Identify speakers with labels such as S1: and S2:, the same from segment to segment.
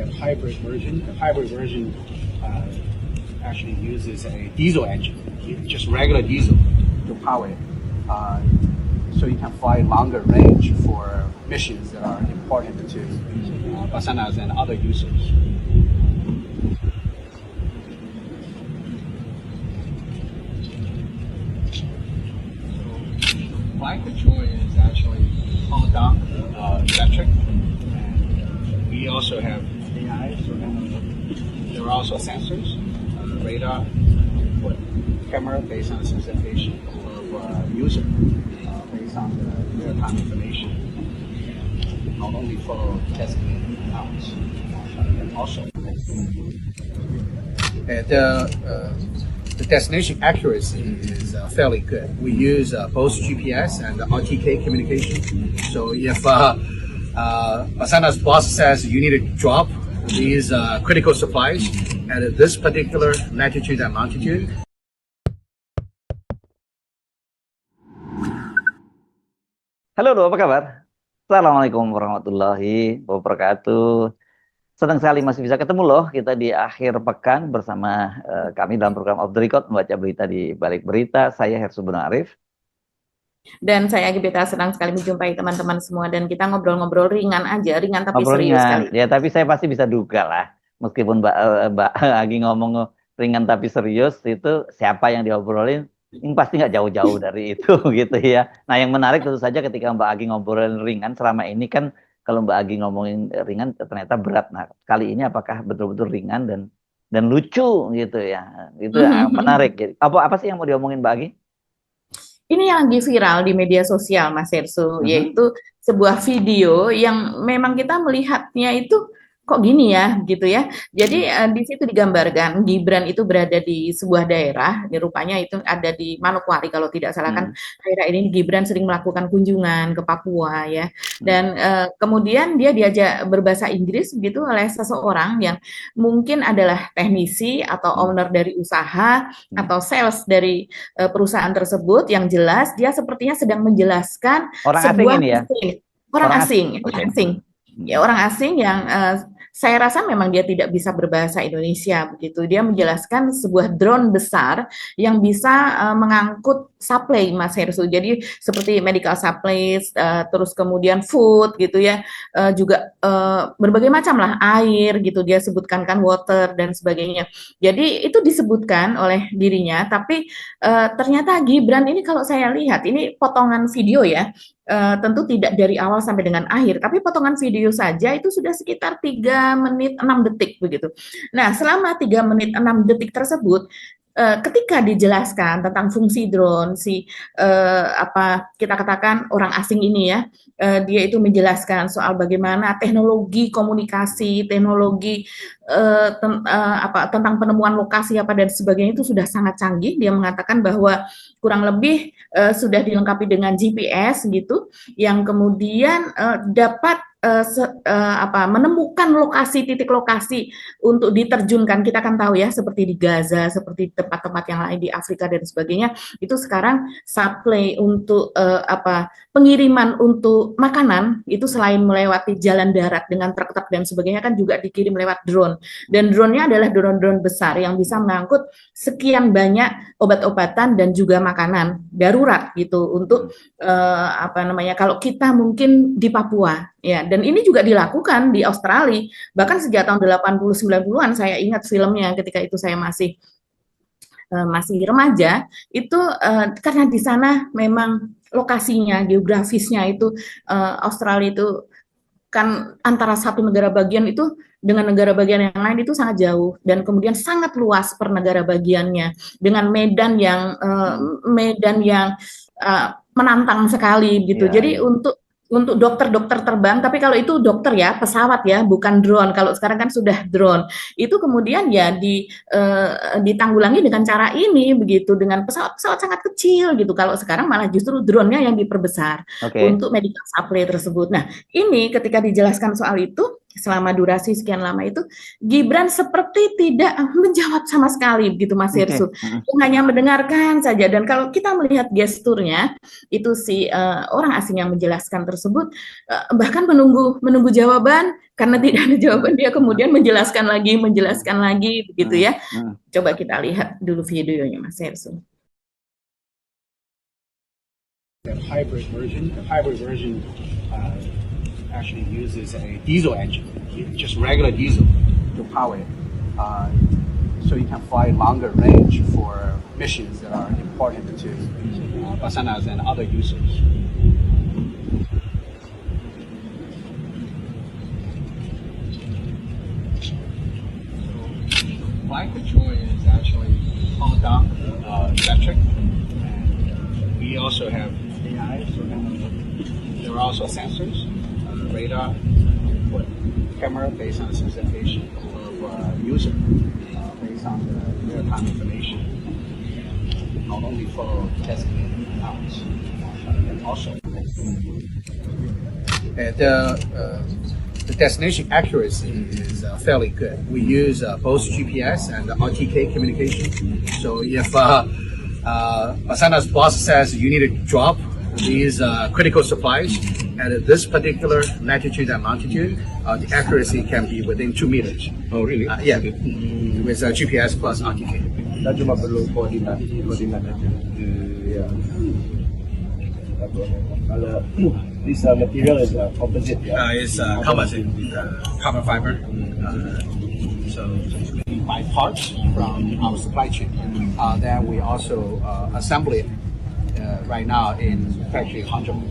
S1: hybrid version. The hybrid version actually uses a diesel engine, just regular diesel to power it. So you can fly longer range for missions that are important to Basarnas and other users. Flight control is actually all down electric. And we also have AI, so there are also sensors, radar, camera based on specification of user, based on the real-time information, not only for testing routes, but also. The destination accuracy is fairly good. We use both GPS and RTK communication. So if Basarnas boss says you need to drop these critical supplies at this particular latitude and longitude,
S2: Halo, apa kabar? Assalamualaikum warahmatullahi wabarakatuh. Senang sekali masih bisa ketemu loh kita di akhir pekan bersama kami dalam program Off the Record membaca berita di balik berita. Saya Hersu Bun Arif.
S3: Dan saya Gibita, senang sekali menjumpai teman-teman semua dan kita ngobrol-ngobrol ringan aja, ringan tapi
S2: Ngobrol
S3: serius
S2: ringan.
S3: sekali.
S2: Ya, tapi saya pasti bisa duga lah. Meskipun Mbak Agi ngomong ringan tapi serius, itu siapa yang diobrolin? Ini pasti nggak jauh-jauh dari itu gitu ya. Nah, yang menarik tentu saja ketika Mbak Agi ngobrolin ringan selama ini kan kalau Mbak Agi ngomongin ringan ternyata berat. Nah, kali ini apakah betul-betul ringan dan lucu gitu ya? Itu yang menarik. Apa sih yang mau diomongin Mbak Agi?
S3: Ini yang lagi viral di media sosial, Mas Hersu, yaitu sebuah video yang memang kita melihatnya itu kok gini ya, gitu ya. Jadi di situ digambarkan Gibran itu berada di sebuah daerah, rupanya itu ada di Manokwari kalau tidak salah kan. Daerah ini Gibran sering melakukan kunjungan ke Papua ya. Dan kemudian dia diajak berbahasa Inggris begitu oleh seseorang yang mungkin adalah teknisi atau owner dari usaha atau sales dari perusahaan tersebut. Yang jelas dia sepertinya sedang menjelaskan
S2: Orang
S3: sebuah
S2: asing ini ya?
S3: orang asing ya, orang asing yang saya rasa memang dia tidak bisa berbahasa Indonesia begitu. Dia menjelaskan sebuah drone besar yang bisa mengangkut supply, Mas Hersu. Jadi seperti medical supplies, terus kemudian food gitu ya, juga berbagai macam lah, air gitu dia sebutkan kan, water dan sebagainya. Jadi itu disebutkan oleh dirinya, tapi ternyata Gibran ini kalau saya lihat ini potongan video ya. Tentu tidak dari awal sampai dengan akhir, tapi potongan video saja itu sudah sekitar 3 menit 6 detik begitu. Nah, selama 3 menit 6 detik tersebut, ketika dijelaskan tentang fungsi drone, apa kita katakan orang asing ini ya, dia itu menjelaskan soal bagaimana teknologi komunikasi, teknologi tentang penemuan lokasi apa dan sebagainya itu sudah sangat canggih. Dia mengatakan bahwa kurang lebih sudah dilengkapi dengan GPS gitu, yang kemudian dapat menemukan titik lokasi untuk diterjunkan. Kita kan tahu ya, seperti di Gaza, seperti tempat-tempat yang lain di Afrika dan sebagainya, itu sekarang supply untuk pengiriman untuk makanan itu selain melewati jalan darat dengan truk-truk dan sebagainya kan juga dikirim lewat drone. Dan drone-nya adalah drone-drone besar yang bisa mengangkut sekian banyak obat-obatan dan juga makanan darurat gitu untuk kalau kita mungkin di Papua ya, dan ini juga dilakukan di Australia bahkan sejak tahun 80-90-an. Saya ingat filmnya ketika itu saya masih remaja itu, karena di sana memang lokasinya, geografisnya itu Australia itu kan antara satu negara bagian itu dengan negara bagian yang lain itu sangat jauh, dan kemudian sangat luas per negara bagiannya dengan medan yang menantang sekali gitu. Jadi untuk dokter-dokter terbang, tapi kalau itu dokter ya, pesawat ya, bukan drone. Kalau sekarang kan sudah drone. Itu kemudian ya ditanggulangi dengan cara ini begitu, dengan pesawat-pesawat sangat kecil gitu. Kalau sekarang malah justru drone-nya yang diperbesar untuk medical supply tersebut. Nah, ini ketika dijelaskan soal itu, selama durasi sekian lama itu, Gibran seperti tidak menjawab sama sekali begitu Mas Hirsu. Hanya mendengarkan saja, dan kalau kita melihat gesturnya itu si orang asing yang menjelaskan tersebut bahkan menunggu jawaban, karena tidak ada jawaban dia kemudian menjelaskan lagi begitu ya. Coba kita lihat dulu videonya Mas Hirsu.
S1: The hybrid version actually uses a diesel engine, just regular diesel to power it. So you can fly longer range for missions that are important to Basarnas and other users. Flight control is actually all down electric, and we also have AI, so there are also sensors, radar, camera based on the specification of user, based on the real-time information, not only for testing out, and also the destination accuracy is fairly good. We use both GPS and RTK communication. So if Basarnas boss says you need to drop these critical supplies at this particular latitude and longitude, the accuracy can be within 2 meters.
S4: Oh, really?
S1: Yeah, with GPS plus RTK.
S4: Kita cuma perlu koordinat aja. Iya. Kalau this material is composite, ya?
S1: It's composite, carbon fiber. So we buy parts from our supply chain. Then we also assemble it right now in factory Hangzhou.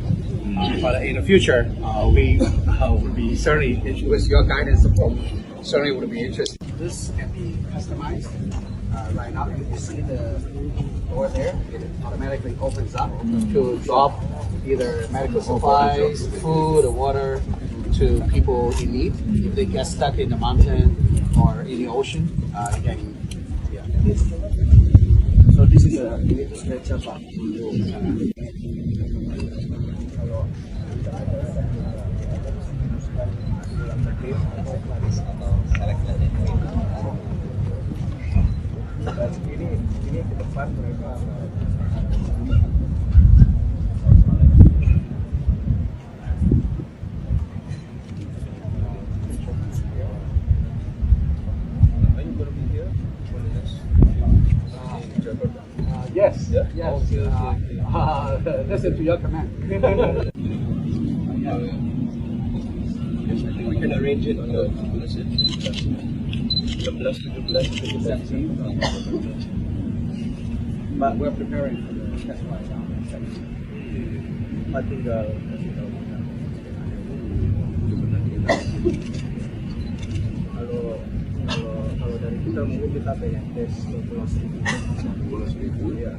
S1: But in the future, we would be certainly, with your guidance support, certainly would be interested. This can be customized. Right now, you see the door there, it automatically opens up to drop either medical supplies, food, or water to people in need. If they get stuck in the mountain or in the ocean, they can, yeah.
S4: So this is a unit stretcher pak. Ini ke depan mereka
S1: Yes, yes. Listen to your command.
S4: Yes, I think we can arrange it on the 16, 17.
S1: But we're preparing for the test flight now.
S4: Tinggal kalau dari kita mungkin kita pengen tes 12.000 ya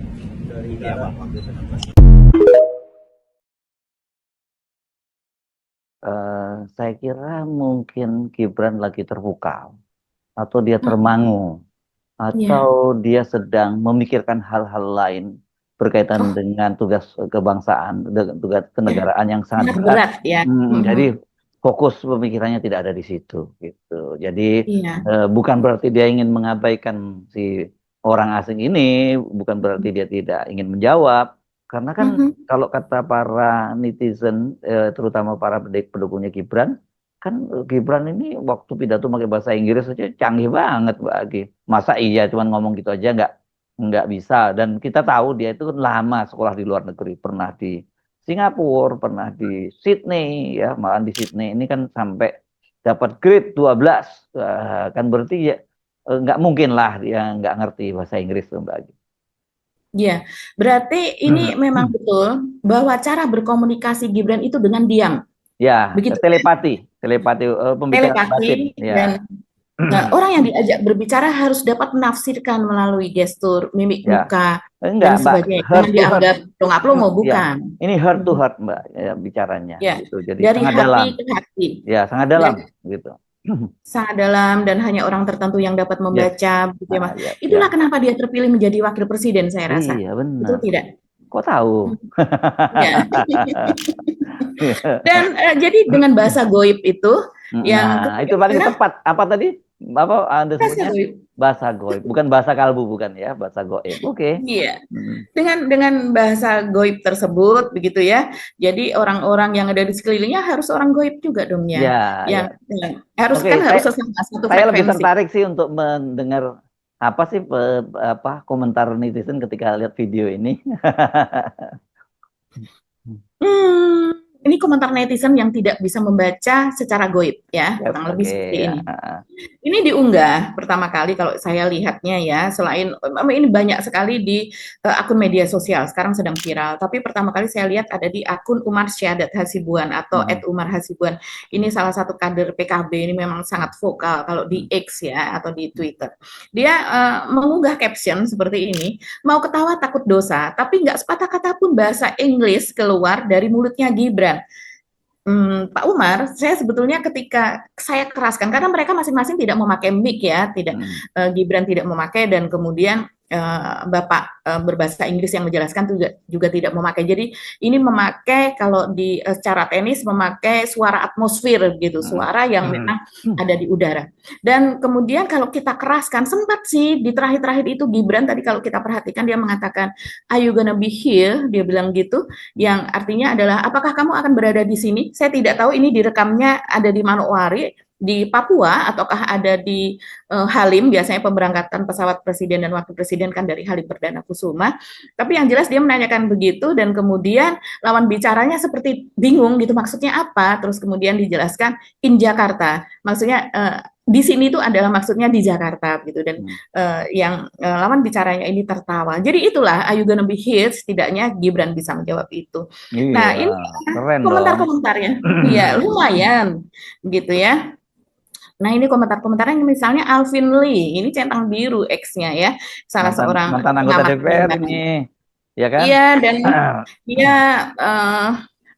S4: dari darat.
S2: Saya kira mungkin Gibran lagi terpukau, atau dia termangu, atau dia sedang memikirkan hal-hal lain berkaitan dengan tugas kebangsaan, tugas kenegaraan yang sangat berat.
S3: Ya.
S2: Jadi fokus pemikirannya tidak ada di situ, gitu. Jadi bukan berarti dia ingin mengabaikan si orang asing ini, bukan berarti dia tidak ingin menjawab. Karena kan kalau kata para netizen, terutama para pendukungnya Gibran, kan Gibran ini waktu pidato pakai bahasa Inggris saja canggih banget, Mbak Agi. Masa iya cuman ngomong gitu aja nggak bisa. Dan kita tahu dia itu lama sekolah di luar negeri, pernah di Singapura, pernah di Sydney, ya, malah di Sydney ini kan sampai dapat grade 12, kan berarti ya nggak mungkin lah dia nggak ngerti bahasa Inggris, Mbak Agi.
S3: Ya, berarti ini memang betul bahwa cara berkomunikasi Gibran itu dengan diam.
S2: Ya, begitu. Telepati, pembicaraan batin.
S3: Dan orang yang diajak berbicara harus dapat menafsirkan melalui gestur, mimik muka, dan sebagainya. Jangan dianggap plonga-plongo, bukan.
S2: Ya. Ini heart to heart, Mbak, ya, bicaranya.
S3: Ya.
S2: Gitu. Jadi
S3: dari
S2: sangat
S3: hati
S2: dalam.
S3: ke hati.
S2: Ya, sangat dalam, gitu.
S3: Sangat dalam, dan hanya orang tertentu yang dapat membaca. Itulah kenapa dia terpilih menjadi wakil presiden, saya rasa.
S2: Iya, benar.
S3: Betul tidak?
S2: Kok tahu?
S3: Ya. Dan jadi dengan bahasa goib itu, Yang
S2: Nah, itu
S3: ketiga
S2: paling
S3: adalah
S2: tepat. Apa tadi? Apa Anda
S3: bahasa
S2: sebutnya?
S3: goib.
S2: Bahasa goib, bukan bahasa kalbu, bukan ya, bahasa goib. Oke.
S3: Iya.
S2: Hmm.
S3: Dengan bahasa goib tersebut begitu ya. Jadi orang-orang yang ada di sekelilingnya harus orang goib juga dong
S2: Ya,
S3: ya.
S2: ya.
S3: Yang harus
S2: Oke,
S3: kan harus
S2: saya
S3: sesama satu
S2: saya lebih
S3: frekuensi.
S2: tertarik sih untuk mendengar apa sih apa komentar netizen ketika lihat video ini.
S3: Hmm, ini komentar netizen yang tidak bisa membaca secara goib ya,
S2: Yap,
S3: kurang lebih
S2: oke
S3: seperti
S2: ya.
S3: ini. Ini diunggah pertama kali kalau saya lihatnya ya, selain ini banyak sekali di akun media sosial, sekarang sedang viral. Tapi pertama kali saya lihat ada di akun Umar Syahadat Hasibuan atau @Umar Hasibuan. Ini salah satu kader PKB, ini memang sangat vokal kalau di X ya atau di Twitter. Dia mengunggah caption seperti ini, mau ketawa takut dosa, tapi nggak sepatah kata pun bahasa Inggris keluar dari mulutnya Gibran. Pak Umar, saya sebetulnya ketika saya keraskan karena mereka masing-masing tidak memakai mic ya, tidak Gibran tidak memakai dan kemudian Bapak berbahasa Inggris yang menjelaskan juga tidak memakai. Jadi ini memakai kalau di secara tenis memakai suara atmosfer gitu, suara yang memang ada di udara. Dan kemudian kalau kita keraskan sempat sih di terakhir-terakhir itu Gibran tadi kalau kita perhatikan dia mengatakan are you gonna be here? Dia bilang gitu, yang artinya adalah apakah kamu akan berada di sini? Saya tidak tahu ini direkamnya ada di Manokwari, di Papua, ataukah ada di Halim, biasanya pemberangkatan pesawat presiden dan wakil presiden kan dari Halim Perdana Kusuma. Tapi yang jelas dia menanyakan begitu dan kemudian lawan bicaranya seperti bingung gitu maksudnya apa, terus kemudian dijelaskan in Jakarta. Maksudnya di sini itu adalah maksudnya di Jakarta gitu dan yang lawan bicaranya ini tertawa. Jadi itulah Are You Gonna Be Here, setidaknya Gibran bisa menjawab itu. Nah,
S2: Iya,
S3: ini
S2: keren dong.
S3: komentar-komentarnya. Iya, lumayan gitu ya. Nah, ini komentar-komentarnya misalnya Alvin Lee, ini centang biru X-nya ya, salah seorang
S2: Mantan anggota
S3: pengamat
S2: DPR
S3: penerbangan.
S2: ini, ya kan?
S3: Iya, dan dia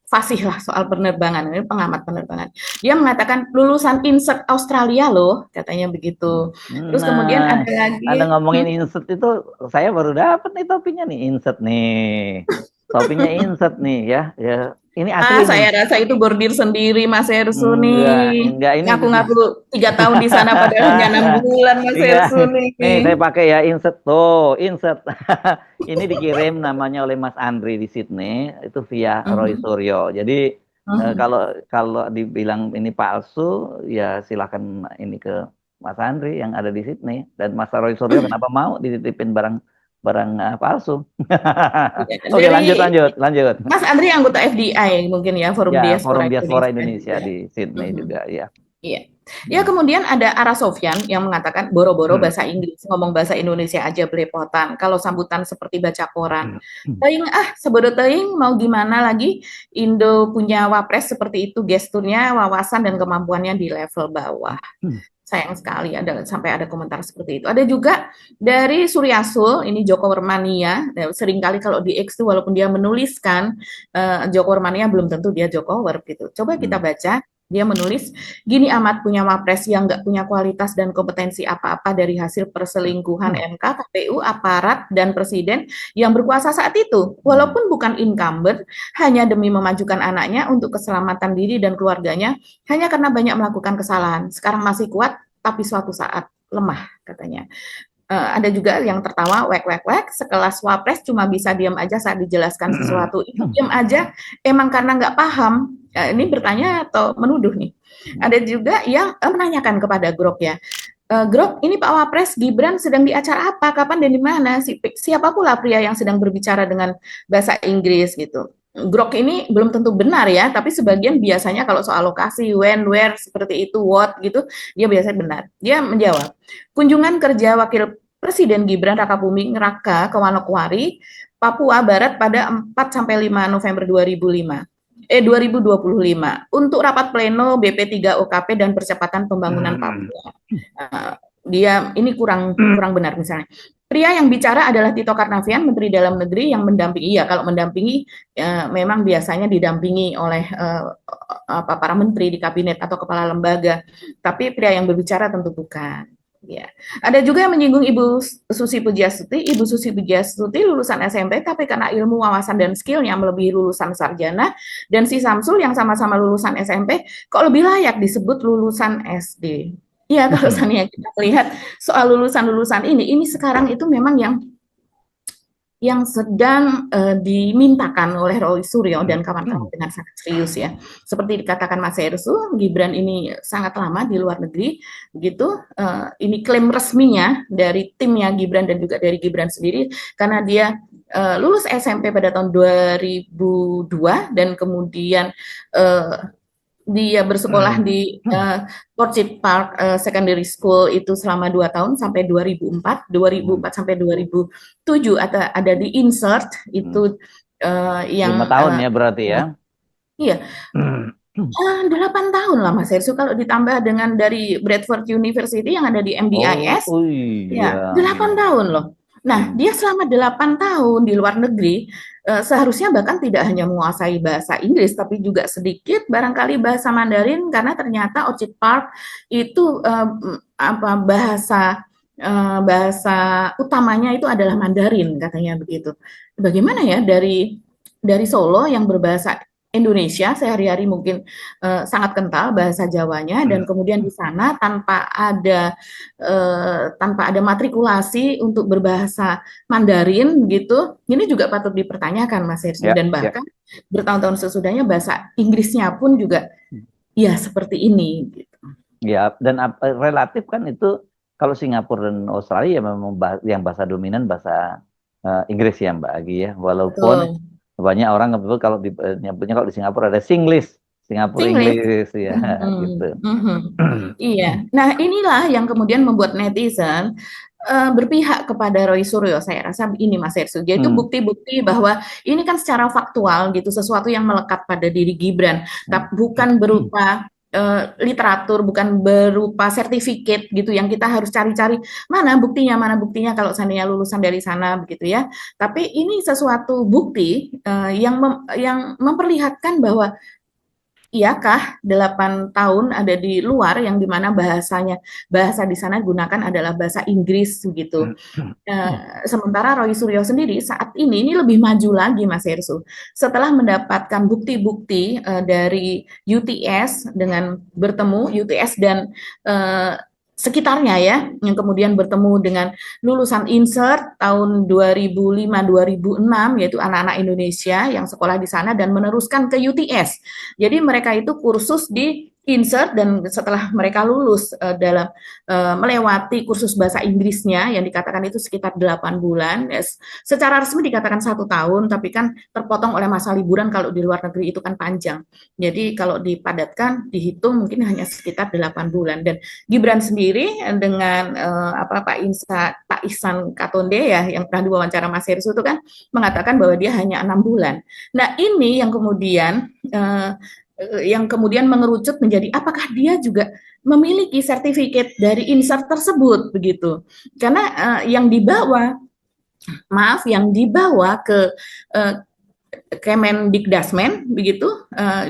S3: fasih lah soal penerbangan, ini pengamat penerbangan. Dia mengatakan lulusan insert Australia loh, katanya begitu. Terus kemudian
S2: Nah,
S3: ada lagi,
S2: Anda ngomongin insert itu, saya baru dapat nih topinya nih, insert nih. Topinya insert nih ya. Ya, ini asli nih.
S3: saya rasa itu bordir sendiri Mas Hersu nih.
S2: Enggak ini
S3: Ngaku-ngaku 3 tahun di sana padahal hanya 6 bulan Mas Hersu nih.
S2: Nih saya pakai ya insert tuh, insert. Ini dikirim namanya oleh Mas Andri di Sydney, itu via Roy Suryo. Jadi kalau dibilang ini palsu, ya silakan ini ke Mas Andri yang ada di Sydney dan Mas Roy Suryo kenapa mau dititipin barang palsu. Oke, lanjut.
S3: Mas Andri anggota FDI mungkin ya, Forum
S2: Ya,
S3: Diaspora
S2: Forum Diaspora
S3: Indonesia
S2: Indonesia di Sydney juga ya.
S3: Iya. Ya kemudian ada Ara Sofyan yang mengatakan boro-boro bahasa Inggris, ngomong bahasa Indonesia aja belepotan. Kalau sambutan seperti baca koran. Teuing sebodo teuing mau gimana lagi Indo punya wapres seperti itu, gesturnya, wawasan dan kemampuannya di level bawah. Sayang sekali sampai ada komentar seperti itu. Ada juga dari Suryasul, ini Joko Wermania, seringkali kalau di X itu walaupun dia menuliskan Joko Wermania belum tentu dia Joko Wer gitu. Coba kita baca, dia menulis, gini amat punya wapres yang nggak punya kualitas dan kompetensi apa-apa dari hasil perselingkuhan MK, KPU, aparat, dan presiden yang berkuasa saat itu. Walaupun bukan incumbent, hanya demi memajukan anaknya untuk keselamatan diri dan keluarganya, hanya karena banyak melakukan kesalahan. Sekarang masih kuat, tapi suatu saat lemah, katanya. Ada juga yang tertawa, wek, sekelas wapres cuma bisa diam aja saat dijelaskan sesuatu. Itu diam aja, emang karena nggak paham. Ini bertanya atau menuduh nih. Ada juga yang menanyakan kepada Grok ya. Grok, ini Pak Wapres Gibran sedang di acara apa, kapan dan di mana? Siapa pula pria yang sedang berbicara dengan bahasa Inggris gitu. Grok ini belum tentu benar ya, tapi sebagian biasanya kalau soal lokasi, when, where, seperti itu, what gitu, dia biasanya benar. Dia menjawab, kunjungan kerja Wakil Presiden Gibran Rakabuming Raka ke Manokwari, Papua Barat pada 4-5 November 2025 untuk rapat pleno BP3 OKP dan percepatan pembangunan Papua. Dia ini kurang benar misalnya. Pria yang bicara adalah Tito Karnavian, Menteri Dalam Negeri yang mendampingi. Iya, kalau mendampingi memang biasanya didampingi oleh para menteri di kabinet atau kepala lembaga. Tapi pria yang berbicara tentu bukan. Ya, ada juga yang menyinggung Ibu Susi Pujiastuti. Ibu Susi Pujiastuti lulusan SMP, tapi karena ilmu, wawasan, dan skillnya melebihi lulusan sarjana, dan si Samsul yang sama-sama lulusan SMP, kok lebih layak disebut lulusan SD. Iya, kalau misalnya kita melihat soal lulusan-lulusan ini sekarang itu memang yang sedang dimintakan oleh Roy Suryo dan kawan-kawan dengan sangat serius ya. Seperti dikatakan Mas Hersu, Gibran ini sangat lama di luar negeri, begitu. Ini klaim resminya dari timnya Gibran dan juga dari Gibran sendiri, karena dia lulus SMP pada tahun 2002 dan kemudian dia bersekolah di Orchid Park Secondary School itu selama 2 tahun sampai 2004 sampai 2007 ada di Insert itu yang
S2: 5 tahun ya berarti ya.
S3: Iya. 8 tahun lah Mas Hersu, kalau ditambah dengan dari Bradford University yang ada di MDIS,
S2: Oh iya.
S3: ya 8 tahun loh. Nah, dia selama 8 tahun di luar negeri, seharusnya bahkan tidak hanya menguasai bahasa Inggris, tapi juga sedikit barangkali bahasa Mandarin, karena ternyata Orchid Park itu bahasa utamanya itu adalah Mandarin, katanya begitu. Bagaimana ya dari Solo yang berbahasa Indonesia sehari-hari mungkin sangat kental bahasa Jawanya, dan kemudian di sana tanpa ada matrikulasi untuk berbahasa Mandarin gitu, ini juga patut dipertanyakan Mas Hersu. Dan bahkan bertahun-tahun sesudahnya bahasa Inggrisnya pun juga ya seperti ini gitu.
S2: Ya, dan relatif kan itu kalau Singapura dan Australia ya memang yang bahasa dominan bahasa Inggris ya Mbak Agi ya, walaupun banyak orang kalau nyebutnya kalau di Singapura ada Singlish, Singapura English ya gitu.
S3: Iya. Nah, inilah yang kemudian membuat netizen berpihak kepada Roy Suryo. Saya rasa ini Mas Hersu, yaitu bukti-bukti bahwa ini kan secara faktual gitu, sesuatu yang melekat pada diri Gibran, tapi bukan berupa literatur, bukan berupa sertifikat gitu yang kita harus cari-cari mana buktinya kalau seandainya lulusan dari sana begitu ya. Tapi ini sesuatu bukti yang memperlihatkan bahwa iyakah 8 tahun ada di luar yang dimana bahasa di sana gunakan adalah bahasa Inggris begitu. Sementara Roy Suryo sendiri saat ini lebih maju lagi Mas Hersu. Setelah mendapatkan bukti-bukti dari UTS dengan bertemu UTS dan sekitarnya ya, yang kemudian bertemu dengan lulusan Insert tahun 2005-2006, yaitu anak-anak Indonesia yang sekolah di sana dan meneruskan ke UTS. Jadi mereka itu kursus di Insert, dan setelah mereka lulus dalam melewati kursus bahasa Inggrisnya yang dikatakan itu sekitar 8 bulan, secara resmi dikatakan 1 tahun, tapi kan terpotong oleh masa liburan, kalau di luar negeri itu kan panjang. Jadi kalau dipadatkan, dihitung mungkin hanya sekitar 8 bulan. Dan Gibran sendiri dengan Pak Ihsan Katonde ya, yang pernah diwawancara Mas Hersu itu kan mengatakan bahwa dia hanya 6 bulan. Nah, ini yang kemudian mengerucut menjadi apakah dia juga memiliki sertifikat dari Insert tersebut begitu. Karena yang dibawa ke Kemendikdasmen begitu,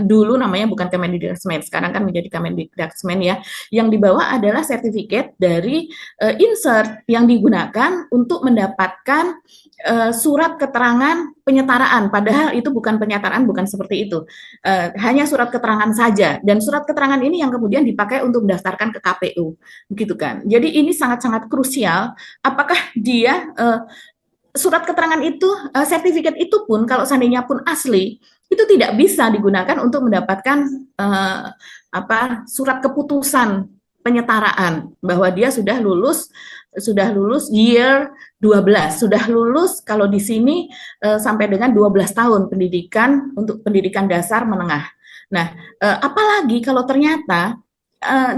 S3: dulu namanya bukan Kemendikdasmen, sekarang kan menjadi Kemendikdasmen ya. Yang dibawa adalah sertifikat dari Insert yang digunakan untuk mendapatkan surat keterangan penyetaraan, padahal itu bukan penyetaraan, bukan seperti itu, hanya surat keterangan saja, dan surat keterangan ini yang kemudian dipakai untuk mendaftarkan ke KPU, begitu kan. Jadi ini sangat-sangat krusial, apakah dia surat keterangan itu, sertifikat itu pun kalau seandainya pun asli, itu tidak bisa digunakan untuk mendapatkan surat keputusan penyetaraan bahwa dia sudah lulus year 12, sudah lulus kalau di sini sampai dengan 12 tahun pendidikan untuk pendidikan dasar menengah. Nah, apalagi kalau ternyata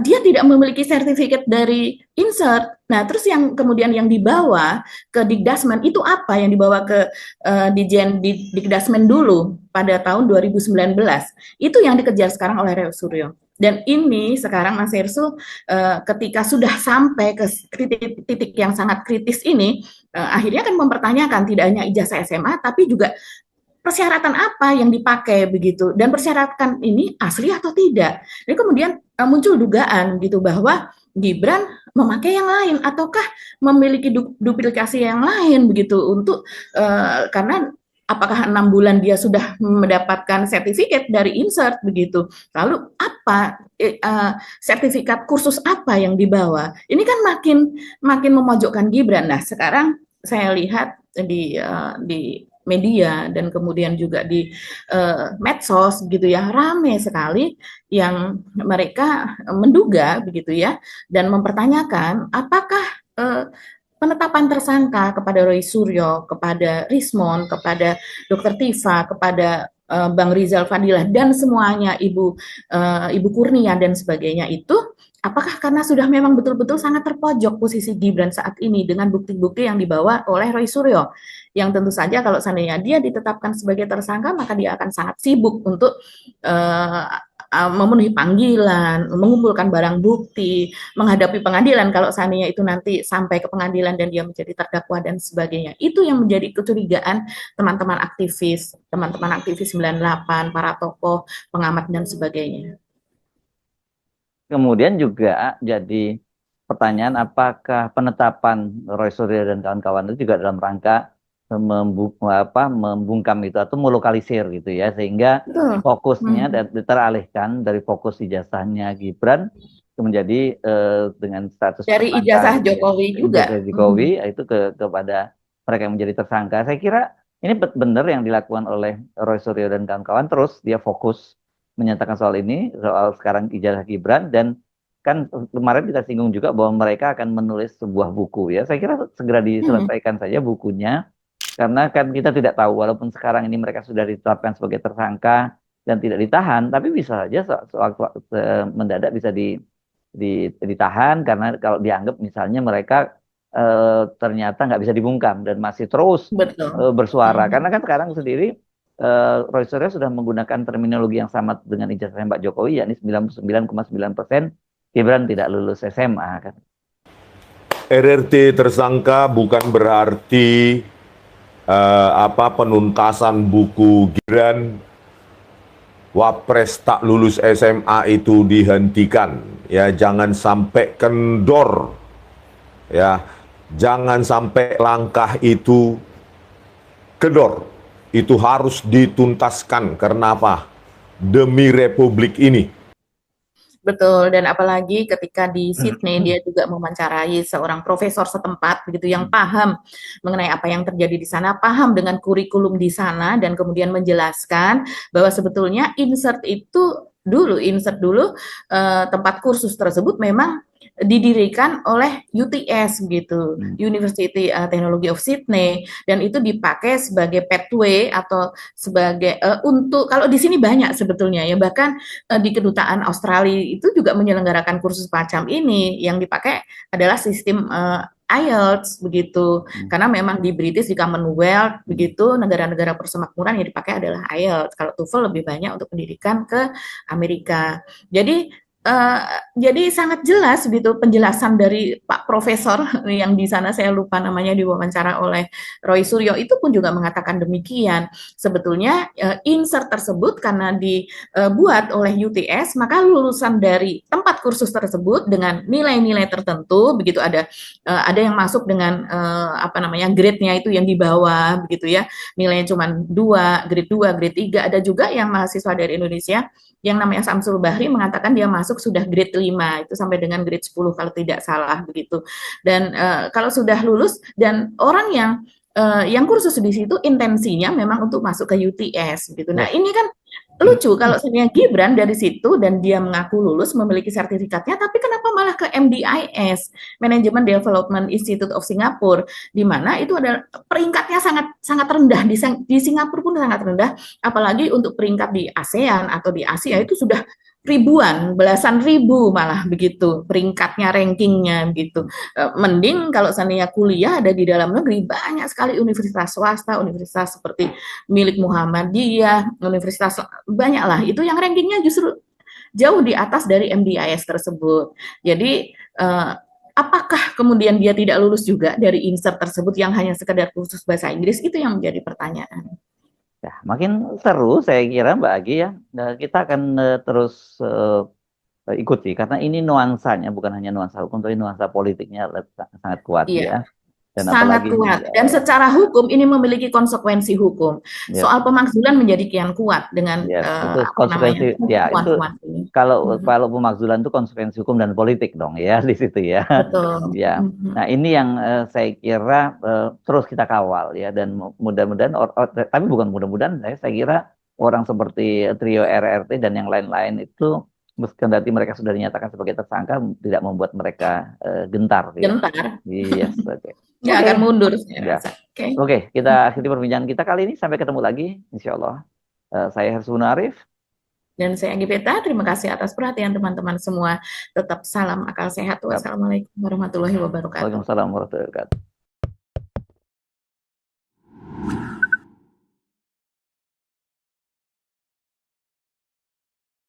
S3: dia tidak memiliki sertifikat dari Insert. Nah, terus yang kemudian yang dibawa ke Dikdasmen itu apa? Yang dibawa ke Dijen Dikdasmen dulu pada tahun 2019. Itu yang dikejar sekarang oleh Roy Suryo. Dan ini sekarang Mas Hersu, ketika sudah sampai ke titik yang sangat kritis ini, akhirnya kan mempertanyakan tidak hanya ijazah SMA, tapi juga persyaratan apa yang dipakai begitu, dan persyaratan ini asli atau tidak. Jadi kemudian muncul dugaan gitu bahwa Gibran memakai yang lain ataukah memiliki duplikasi yang lain begitu untuk karena apakah 6 bulan dia sudah mendapatkan sertifikat dari insert begitu, lalu apa sertifikat kursus apa yang dibawa, ini kan makin memojokkan Gibran. Nah sekarang saya lihat di media dan kemudian juga di medsos gitu ya, rame sekali yang mereka menduga begitu ya dan mempertanyakan apakah penetapan tersangka kepada Roy Suryo, kepada Rismon, kepada Dr. Tifa, kepada Bang Rizal Fadilah dan semuanya Ibu Kurnia dan sebagainya itu apakah karena sudah memang betul-betul sangat terpojok posisi Gibran saat ini dengan bukti-bukti yang dibawa oleh Roy Suryo, yang tentu saja kalau seandainya dia ditetapkan sebagai tersangka maka dia akan sangat sibuk untuk memenuhi panggilan, mengumpulkan barang bukti, menghadapi pengadilan kalau seandainya itu nanti sampai ke pengadilan dan dia menjadi terdakwa dan sebagainya. Itu yang menjadi kecurigaan teman-teman aktivis 98, para tokoh, pengamat dan sebagainya.
S2: Kemudian juga jadi pertanyaan apakah penetapan Roy Suryo dan kawan-kawan itu juga dalam rangka membungkam itu atau melokalisir gitu ya, sehingga fokusnya teralihkan dari fokus ijazahnya Gibran menjadi dengan status
S3: dari
S2: tersangka,
S3: ijazah Jokowi juga
S2: Jokowi itu kepada mereka yang menjadi tersangka. Saya kira ini benar yang dilakukan oleh Roy Suryo dan kawan-kawan, terus dia fokus menyatakan soal ini, soal sekarang ijazah Gibran, dan kan kemarin kita singgung juga bahwa mereka akan menulis sebuah buku ya. Saya kira segera diselesaikan saja bukunya, karena kan kita tidak tahu walaupun sekarang ini mereka sudah ditetapkan sebagai tersangka dan tidak ditahan, tapi bisa saja mendadak bisa ditahan karena kalau dianggap misalnya mereka ternyata nggak bisa dibungkam dan masih terus bersuara. Karena kan sekarang sendiri Roy Suryo sudah menggunakan terminologi yang sama dengan ijazahnya Pak Jokowi, yakni 99,9% Gibran tidak lulus SMA kan.
S5: RRT tersangka bukan berarti penuntasan buku Gibran Wapres tak lulus SMA itu dihentikan. Ya, jangan sampai kendor. Ya, jangan sampai langkah itu kendor. Itu harus dituntaskan. Karena apa? Demi Republik ini.
S3: Betul, dan apalagi ketika di Sydney dia juga mewawancarai seorang profesor setempat begitu yang paham mengenai apa yang terjadi di sana, paham dengan kurikulum di sana dan kemudian menjelaskan bahwa sebetulnya insert dulu tempat kursus tersebut memang didirikan oleh UTS begitu, University Technology of Sydney, dan itu dipakai sebagai pathway atau sebagai untuk kalau di sini banyak sebetulnya ya, bahkan di kedutaan Australia itu juga menyelenggarakan kursus macam ini, yang dipakai adalah sistem IELTS begitu, karena memang di British, di Commonwealth begitu, negara-negara persemakmuran yang dipakai adalah IELTS. Kalau TOEFL lebih banyak untuk pendidikan ke Amerika. Jadi sangat jelas gitu penjelasan dari Pak Profesor yang di sana, saya lupa namanya, diwawancara oleh Roy Suryo, itu pun juga mengatakan demikian. Sebetulnya insert tersebut karena dibuat oleh UTS, maka lulusan dari tempat kursus tersebut dengan nilai-nilai tertentu begitu, ada yang masuk dengan grade-nya itu yang di bawah begitu ya, nilainya cuma 2, grade 2, grade 3, ada juga yang mahasiswa dari Indonesia yang namanya Samsul Bahri mengatakan dia masuk sudah grade 5, itu sampai dengan grade 10 kalau tidak salah begitu. Dan kalau sudah lulus, dan orang yang kursus di situ intensinya memang untuk masuk ke UTS gitu. Nah, ini kan lucu kalau sebenarnya Gibran dari situ dan dia mengaku lulus, memiliki sertifikatnya, tapi kenapa malah ke MDIS, Management Development Institute of Singapore, di mana itu adalah peringkatnya sangat rendah, di Singapura pun sangat rendah, apalagi untuk peringkat di ASEAN atau di Asia itu sudah ribuan, belasan ribu malah begitu peringkatnya, rankingnya begitu. Mending kalau seandainya kuliah ada di dalam negeri, banyak sekali universitas swasta, universitas seperti milik Muhammadiyah, universitas banyak lah, itu yang rankingnya justru jauh di atas dari MDIS tersebut. Jadi apakah kemudian dia tidak lulus juga dari insert tersebut yang hanya sekedar kursus bahasa Inggris? Itu yang menjadi pertanyaan.
S2: Ya, makin seru saya kira Mbak Agi ya. Nah, kita akan terus ikuti karena ini nuansanya bukan hanya nuansa hukum tapi nuansa politiknya sangat kuat
S3: Iya.
S2: ya. Dan
S3: Sangat
S2: apalagi
S3: kuat. Dan secara hukum ini memiliki konsekuensi hukum.
S2: ya,
S3: Soal pemakzulan menjadi kian kuat dengan
S2: ya, itu
S3: apa
S2: konsekuensi
S3: namanya
S2: ya itu
S3: hukuman ini.
S2: kalau pemakzulan itu konsekuensi hukum dan politik dong ya di situ ya.
S3: Betul.
S2: Ya. Nah, ini yang saya kira terus kita kawal ya dan mudah-mudahan tapi bukan mudah-mudahan saya kira orang seperti trio RRT dan yang lain-lain itu kendati mereka sudah dinyatakan sebagai tersangka tidak membuat mereka gentar ya.
S3: Gentar.
S2: Yes, oke.
S3: Nggak akan mundur saya
S2: Ya.
S3: rasa.
S2: Oke, kita akhiri perbincangan kita kali ini. Sampai ketemu lagi, insya Allah. Saya Hersuna Arif.
S3: Dan saya Anggi Peta, terima kasih atas perhatian teman-teman semua. Tetap salam akal sehat. Wassalamualaikum warahmatullahi wabarakatuh.
S2: Waalaikumsalam warahmatullahi wabarakatuh.